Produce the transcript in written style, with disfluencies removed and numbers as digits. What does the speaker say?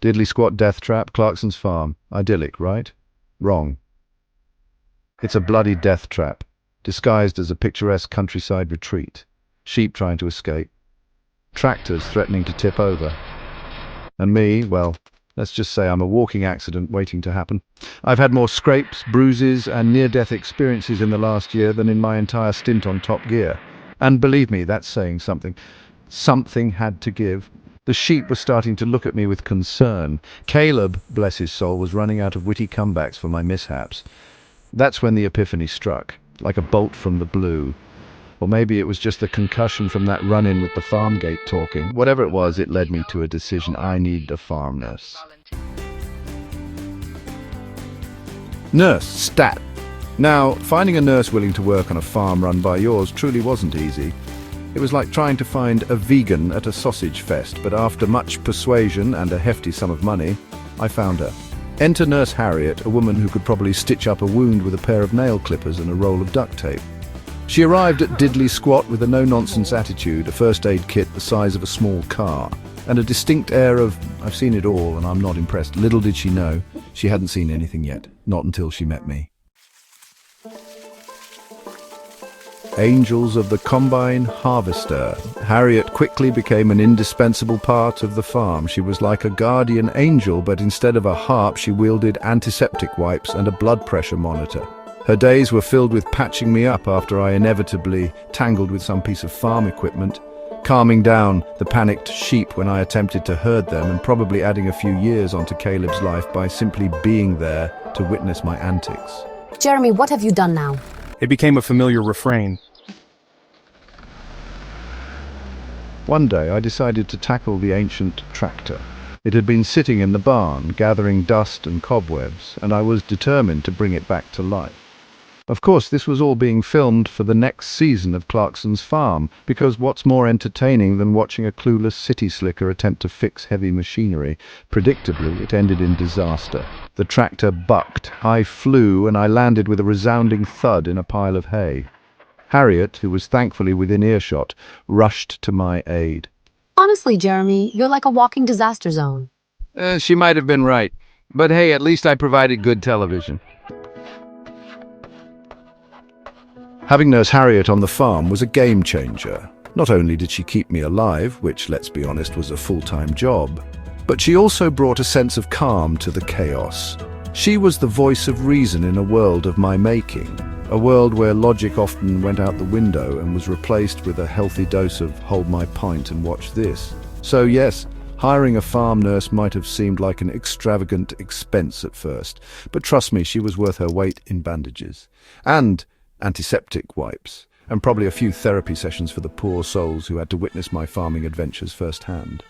Diddley squat death trap, Clarkson's farm. Idyllic, right? Wrong. It's a bloody death trap, disguised as a picturesque countryside retreat. Sheep trying to escape. Tractors threatening to tip over. And me, well, let's just say I'm a walking accident waiting to happen. I've had more scrapes, bruises, and near-death experiences in the last year than in my entire stint on Top Gear. And believe me, that's saying something. Something had to give. The sheep were starting to look at me with concern. Calib, bless his soul, was running out of witty comebacks for my mishaps. That's when the epiphany struck, like a bolt from the blue. Or maybe it was just the concussion from that run-in with the farm gate talking. Whatever it was, it led me to a decision. I need a farm nurse. Nurse, stat. Now, finding a nurse willing to work on a farm run by yours truly wasn't easy. It was like trying to find a vegan at a sausage fest, but after much persuasion and a hefty sum of money, I found her. Enter Nurse Harriet, a woman who could probably stitch up a wound with a pair of nail clippers and a roll of duct tape. She arrived at Diddley Squat with a no-nonsense attitude, a first aid kit the size of a small car, and a distinct air of, I've seen it all and I'm not impressed. Little did she know, she hadn't seen anything yet, not until she met me. Angels of the Combine Harvester. Harriet quickly became an indispensable part of the farm. She was like a guardian angel, but instead of a harp, she wielded antiseptic wipes and a blood pressure monitor. Her days were filled with patching me up after I inevitably tangled with some piece of farm equipment, calming down the panicked sheep when I attempted to herd them, and probably adding a few years onto Caleb's life by simply being there to witness my antics. Jeremy, what have you done now? It became a familiar refrain. One day I decided to tackle the ancient tractor. It had been sitting in the barn, gathering dust and cobwebs, and I was determined to bring it back to life. Of course, this was all being filmed for the next season of Clarkson's farm, because what's more entertaining than watching a clueless city slicker attempt to fix heavy machinery? Predictably, it ended in disaster. The tractor bucked, I flew, and I landed with a resounding thud in a pile of hay. Harriet, who was thankfully within earshot, rushed to my aid. Honestly, Jeremy, you're like a walking disaster zone. She might have been right, but hey, at least I provided good television. Having Nurse Harriet on the farm was a game changer. Not only did she keep me alive, which, let's be honest, was a full-time job, but she also brought a sense of calm to the chaos. She was the voice of reason in a world of my making, a world where logic often went out the window and was replaced with a healthy dose of hold my pint and watch this. So yes, hiring a farm nurse might have seemed like an extravagant expense at first, but trust me, she was worth her weight in bandages. And antiseptic wipes, and probably a few therapy sessions for the poor souls who had to witness my farming adventures firsthand.